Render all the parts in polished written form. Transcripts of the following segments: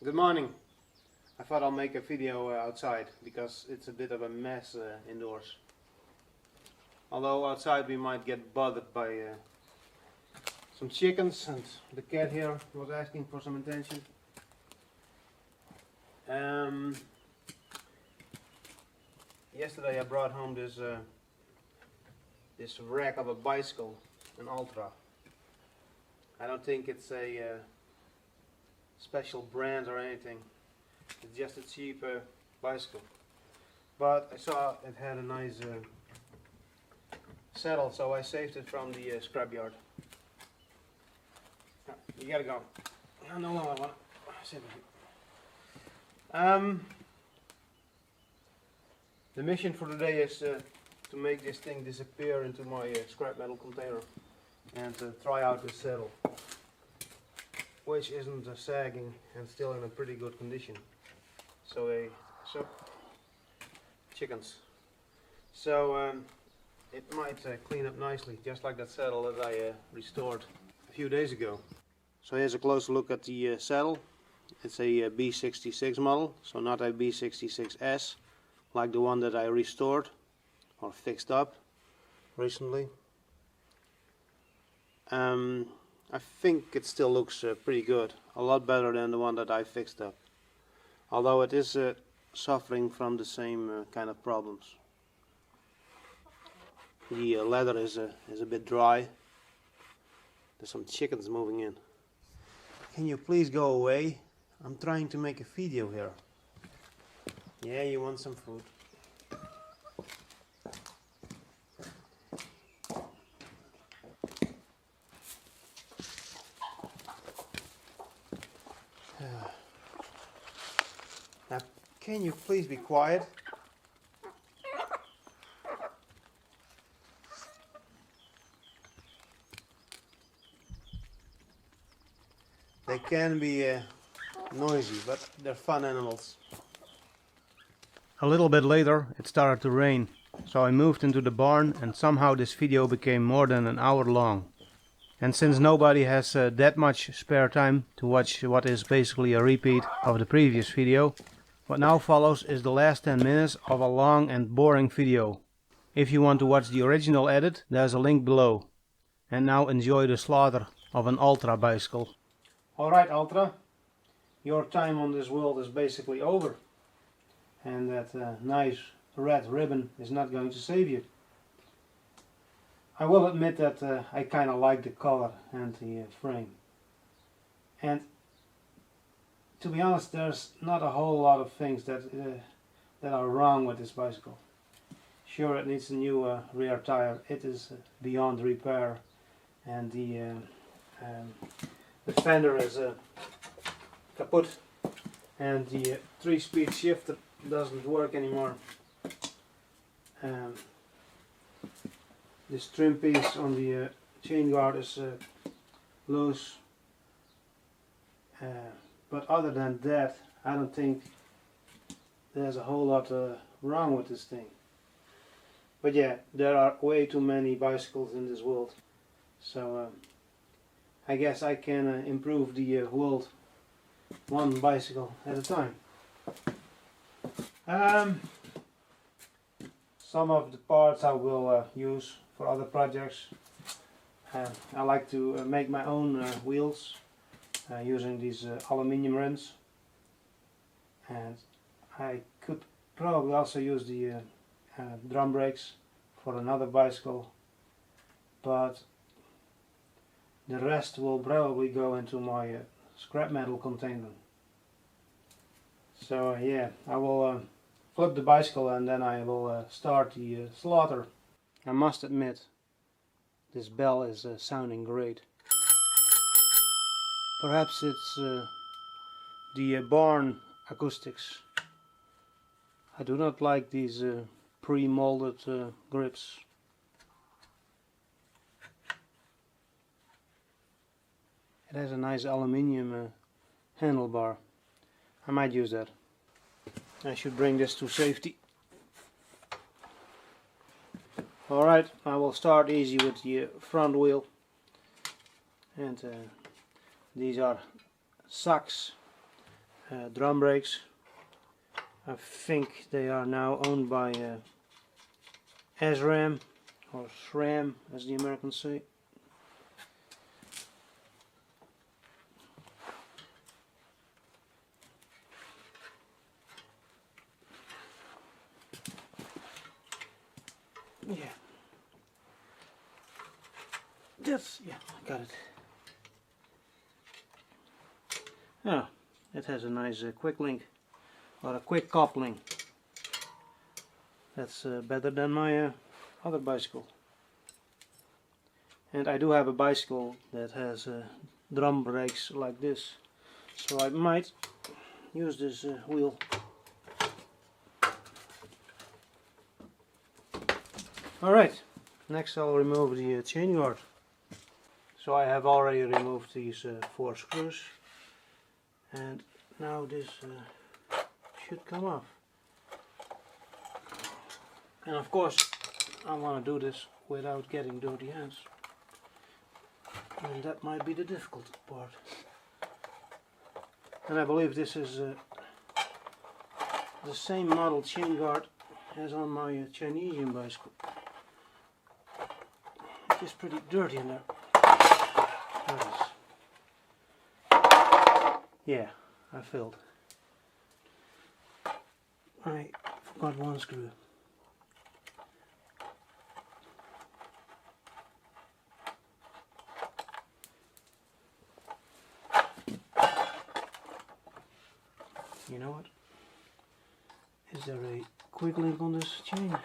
Good morning. I thought I'll make a video outside because it's a bit of a mess indoors. Although outside we might get bothered by some chickens, and the cat here was asking for some attention. Yesterday I brought home this wreck of a bicycle, an Altra. I don't think it's a special brand or anything. It's just a cheap bicycle. But I saw it had a nice saddle, so I saved it from the scrapyard. No, you gotta go. No longer want to sit with you. The mission for today is to make this thing disappear into my scrap metal container and try out the saddle, which isn't sagging and still in a pretty good condition. So chickens. So it might clean up nicely, just like that saddle that I restored a few days ago. So here's a close look at the saddle. It's a B66 model, so not a B66S like the one that I restored or fixed up recently. I think it still looks pretty good, a lot better than the one that I fixed up, although it is suffering from the same kind of problems. The leather is a bit dry. There's some chickens moving in. Can you please go away? I'm trying to make a video here. Yeah, you want some food. Now, can you please be quiet? They can be noisy, but they're fun animals. A little bit later it started to rain, so I moved into the barn, and somehow this video became more than an hour long. And since nobody has that much spare time to watch what is basically a repeat of the previous video, what now follows is the last 10 minutes of a long and boring video. If you want to watch the original edit, there's a link below. And now enjoy the slaughter of an Altra bicycle. Alright Altra, your time on this world is basically over. And that nice red ribbon is not going to save you. I will admit that I kind of like the color and the frame. And to be honest, there's not a whole lot of things that are wrong with this bicycle. Sure, it needs a new rear tire. It is beyond repair, and the fender is kaput, and the 3-speed shifter doesn't work anymore. This trim piece on the chain guard is loose, but other than that I don't think there's a whole lot wrong with this thing. But yeah, there are way too many bicycles in this world, so I guess I can improve the world one bicycle at a time. Some of the parts I will use for other projects. I like to make my own wheels using these aluminium rims, and I could probably also use the drum brakes for another bicycle, but the rest will probably go into my scrap metal container. So yeah, I will flip the bicycle and then I will start the slaughter. I must admit, this bell is sounding great. Perhaps it's the barn acoustics. I do not like these pre-molded grips. It has a nice aluminium handlebar. I might use that. I should bring this to safety. Alright, I will start easy with the front wheel. And these are socks drum brakes. I think they are now owned by SRAM or SRAM as the Americans say. Yeah. Yeah, I got it. Oh, it has a nice quick link, or a quick coupling. That's better than my other bicycle. And I do have a bicycle that has drum brakes like this, so I might use this wheel. Alright, next I'll remove the chain guard. So I have already removed these 4 screws, and now this should come off. And of course I want to do this without getting dirty hands, and that might be the difficult part. And I believe this is the same model chain guard as on my Chinesian bicycle. It's pretty dirty in there. There it is. Yeah, I failed. I forgot one screw. You know what? Is there a quick link on this chain?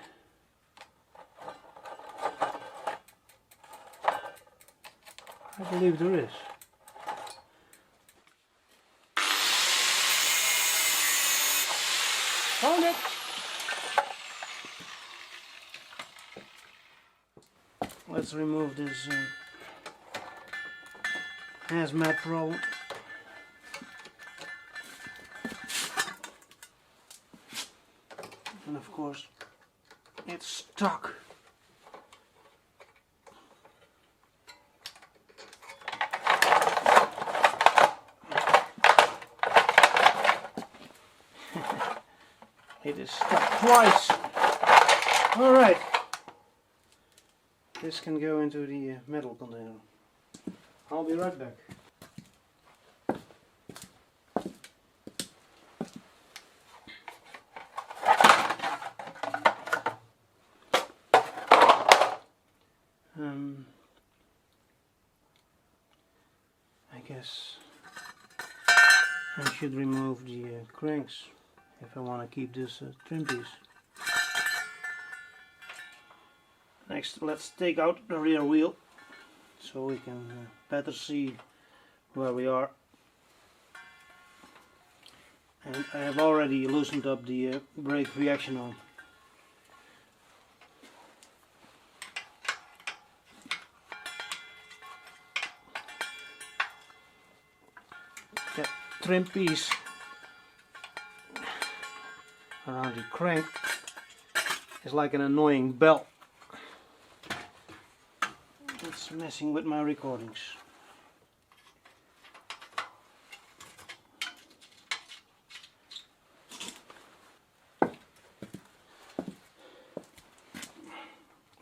I believe there is. Found it! Let's remove this hazmat problem. And of course, it's stuck. It is stuck twice. Alright. This can go into the metal container. I'll be right back. I guess I should remove the cranks if I want to keep this trim piece. Next, let's take out the rear wheel so we can better see where we are. And I have already loosened up the brake reaction arm. That trim piece around the crank is like an annoying bell. It's messing with my recordings.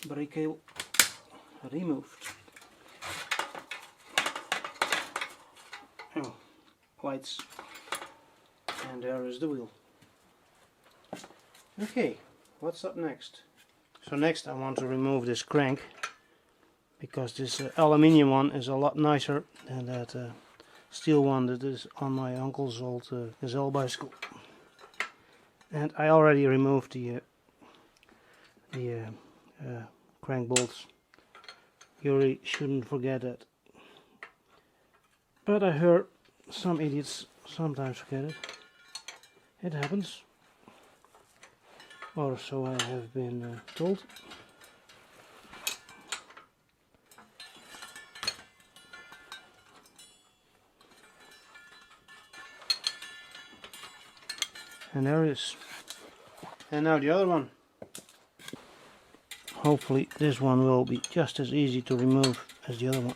Brake cable removed. Oh, lights. And there is the wheel. Okay, what's up next? So next I want to remove this crank, because this aluminium one is a lot nicer than that steel one that is on my uncle's old Gazelle bicycle. And I already removed the crank bolts. You really shouldn't forget that. But I heard some idiots sometimes forget it. It happens. Or so I have been told. And there it is. And now the other one. Hopefully this one will be just as easy to remove as the other one.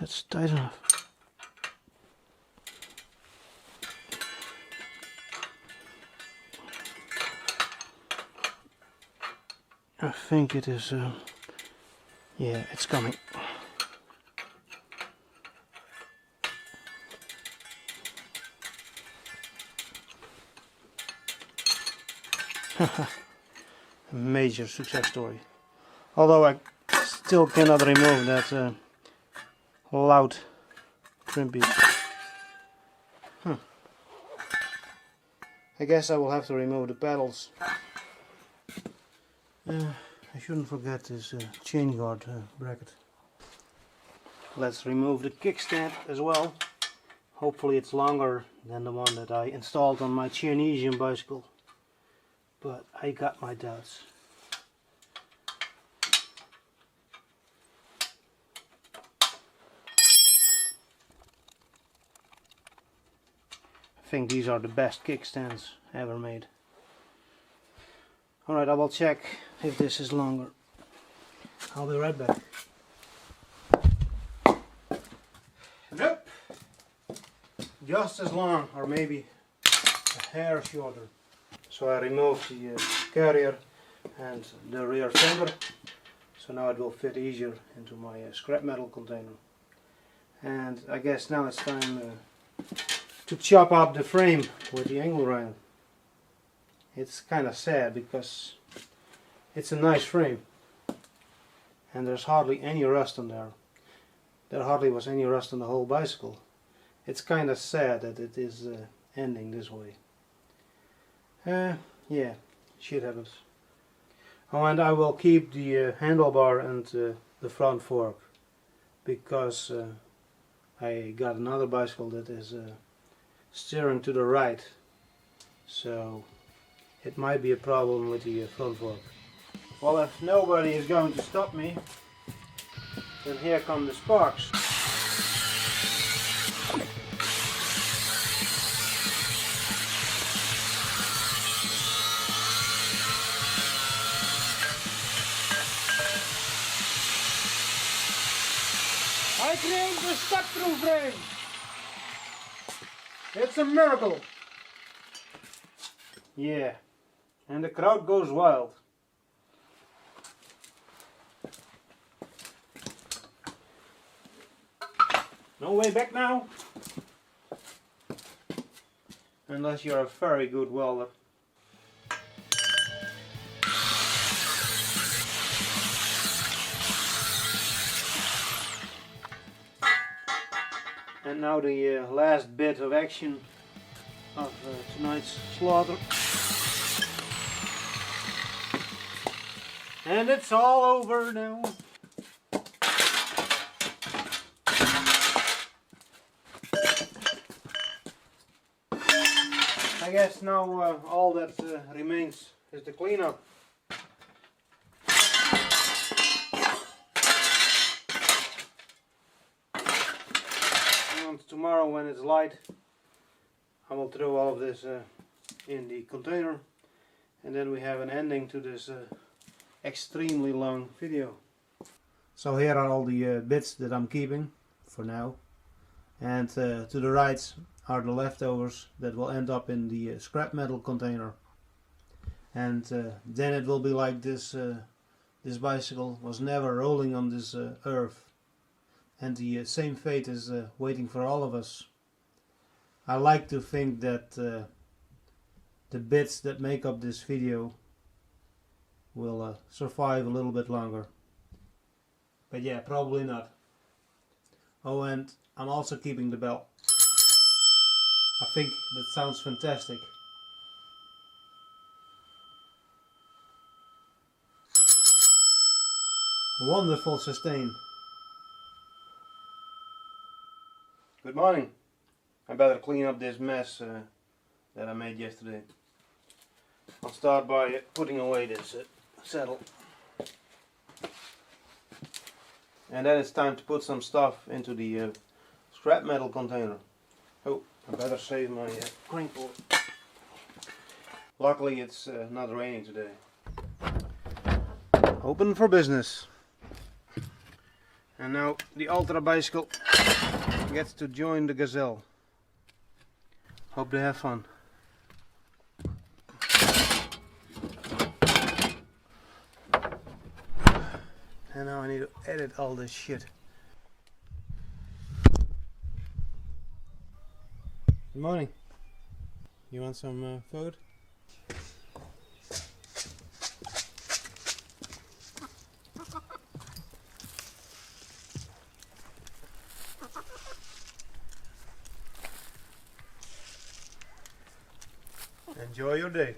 that's tight enough. I think it is, yeah, it's coming. A major success story. Although I still cannot remove that loud trim piece. I guess I will have to remove the pedals. I shouldn't forget this chain guard bracket. Let's remove the kickstand as well. Hopefully it's longer than the one that I installed on my Chinesian bicycle. But I got my doubts. I think these are the best kickstands ever made. Alright, I will check if this is longer. I'll be right back. Nope. Just as long, or maybe a hair shorter. So I removed the carrier and the rear fender. So now it will fit easier into my scrap metal container. And I guess now it's time to chop up the frame with the angle grinder. It's kind of sad because it's a nice frame and there's hardly any rust on there. There hardly was any rust on the whole bicycle. It's kind of sad that it is ending this way. Yeah, shit happens. Oh, and I will keep the handlebar and the front fork because I got another bicycle that is steering to the right, so it might be a problem with the front fork. Well, if nobody is going to stop me, then here come the sparks. I created a step-through frame. It's a miracle. Yeah, and the crowd goes wild. No way back now. Unless you're a very good welder. And now the last bit of action of tonight's slaughter. And it's all over now. I guess now all that remains is the cleanup. And tomorrow when it's light, I will throw all of this in the container, and then we have an ending to this extremely long video. So here are all the bits that I'm keeping for now, and to the right are the leftovers that will end up in the scrap metal container, and then it will be like this this bicycle was never rolling on this earth, and the same fate is waiting for all of us. I like to think that the bits that make up this video will survive a little bit longer, but yeah, probably not. Oh, and I'm also keeping the bell. I think that sounds fantastic. Wonderful sustain. Good morning. I better clean up this mess that I made yesterday. I'll start by putting away this saddle. And then it's time to put some stuff into the scrap metal container. Oh, I better save my crank board. Luckily it's not raining today. Open for business. And now the Altra bicycle gets to join the Gazelle. Hope they have fun. And now I need to edit all this shit. Good morning. You want some food? Enjoy your day.